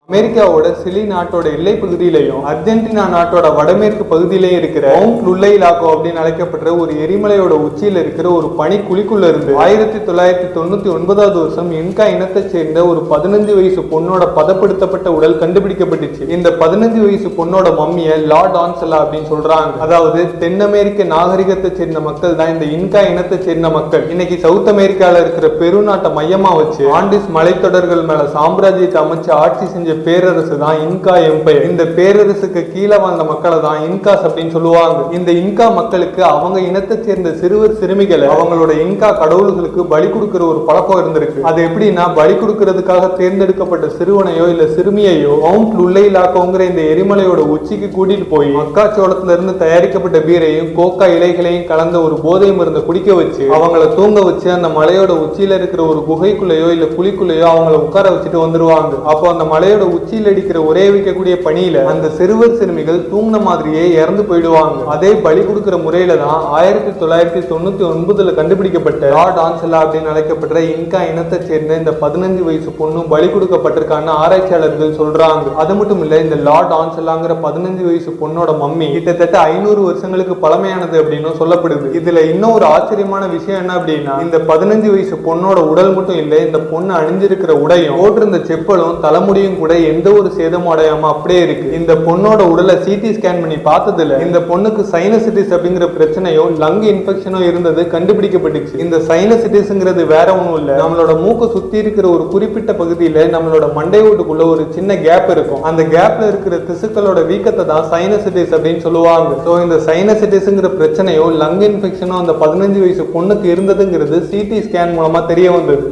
அமெரிக்காவோட சிலி நாட்டோட எல்லை பகுதியிலையும் அர்ஜென்டினா நாட்டோட வடமேற்கு பகுதியிலையும் இருக்கிற மவுண்ட் லுல்லைலாகோ அப்படின்னு அழைக்கப்படுற ஒரு எரிமலையோட உச்சியில இருக்கிற ஒரு பனி குழிக்குள்ள இருந்து 1999 வருஷம் இன்கா இனத்தை சேர்ந்த ஒரு 15 வயசு பொண்ணோட பதப்படுத்தப்பட்ட உடல் கண்டுபிடிக்கப்பட்டுச்சு. இந்த 15 வயசு பொண்ணோட மம்மிய லார்ட் ஆன்சலா அப்படின்னு சொல்றாங்க. அதாவது தென் அமெரிக்க நாகரிகத்தை சேர்ந்த மக்கள் தான் இந்த இன்கா இனத்தை சேர்ந்த மக்கள். இன்னைக்கு சவுத் அமெரிக்கால இருக்கிற பெரு நாட்டை மையமா வச்சு ஆண்டிஸ் மலைத்தொடர்கள் மேல சாம்ராஜ்யத்தை அமைச்சு ஆட்சி செஞ்ச பேரரசு தான் இன்கா எம்பையர். இந்த பேரரசுக்கு கீழே வாழ்ந்த மக்களை தான் இன்காஸ் அப்படின்னு சொல்லுவாங்க. இந்த இன்கா மக்களுக்கு அவங்க இனத்தை சேர்ந்த சிறுவர் சிறுமிகளை அவங்களோட இன்கா கடவுள்களுக்கு பலி கொடுக்கிற ஒரு பழக்கம் இருந்திருக்கு. அது எப்படின்னா, பலி கொடுக்கறதுக்காக தேர்ந்தெடுக்கப்பட்ட சிறுவனையோ இல்ல சிறுமியையோ மவுண்ட் லுல்லைலாகோங்கிற இந்த எரிமலையோட உச்சிக்கு கூட்டிட்டு போய் மக்காச்சோளத்துல இருந்து தயாரிக்கப்பட்ட பீரையும் கோக்கா இலைகளையும் கலந்த ஒரு போதை மருந்தை குடிக்க வச்சு அவங்கள தூங்க வச்சு அந்த மலையோட உச்சியில இருக்கிற ஒரு குகைக்குள்ளேயோ இல்ல குழிக்குள்ளேயோ அவங்கள உட்கார வச்சுட்டு வந்துருவாங்க. அப்போ அந்த மலையோட உச்சியில் அடிக்கிற ஒரே வைக்கக்கூடிய பணியில அந்த சிறுவர் சிறுமிகள் தூங்கின மாதிரியே இறந்து போயிடுவாங்க. அதே பலி கொடுக்கிற முறையில தான் 1999 கண்டுபிடிக்கப்பட்ட லார்ட் ஆன்சலா அப்படின்னு அழைக்கப்பட்ட இன்கா இனத்தை சேர்ந்த இந்த 15 வயசு பொண்ணும் பலி கொடுக்கப்பட்டிருக்கான்னு ஆராய்ச்சியாளர்கள் சொல்றாங்க. அது மட்டும் இல்ல, இந்த லார்ட் ஆன்சலாங்கிற 15 வயசு பொண்ணோட மம்மி கிட்டத்தட்ட 500 வருஷங்களுக்கு பழமையானது அப்படின்னு சொல்லப்படுது. இதுல இன்னொரு ஆச்சரியமான விஷயம் என்ன அப்படின்னா, இந்த 15 வயசு பொண்ணோட உடல் மட்டும் இல்ல, இந்த பொண்ணு அணிஞ்சிருக்கிற உடையும் போட்டிருந்த செப்பலும் தலைமுடியும் கூட எந்த ஒரு சேதமும் அடையாம அப்படியே இருக்கு. இந்த பொண்ணோட உடலை சிடி ஸ்கேன் பண்ணி பார்த்ததுல இந்த பொண்ணுக்கு சைனசிட்டிஸ் அப்படிங்கிற பிரச்சனையோ லங் இன்ஃபெக்ஷனோ இருந்தது கண்டுபிடிக்கப்பட்டுச்சு. இந்த சைனசிட்டிஸ்ங்கிறது வேற ஒண்ணும் இல்ல, நம்மளோட மூக்க சுத்தி இருக்கிற ஒரு குறிப்பிட்ட பகுதியில நம்மளோட மண்டை ஓட்டுக்குள்ள ஒரு சின்ன கேப் இருக்கும். அந்த கேப்ல இருக்கிற திசுக்களோட வீக்கத்தை தான் சைனசிட்டிஸ் அப்படின்னு சொல்லுவாங்க. சோ இந்த சைனசிட்டிஸ்ங்கிற பிரச்சனையோ லங் இன்ஃபெக்ஷனோ அந்த 15 வயசு பொண்ணுக்கு இருந்ததுங்கிறது சிடி ஸ்கேன் மூலமா தெரிய வந்தது.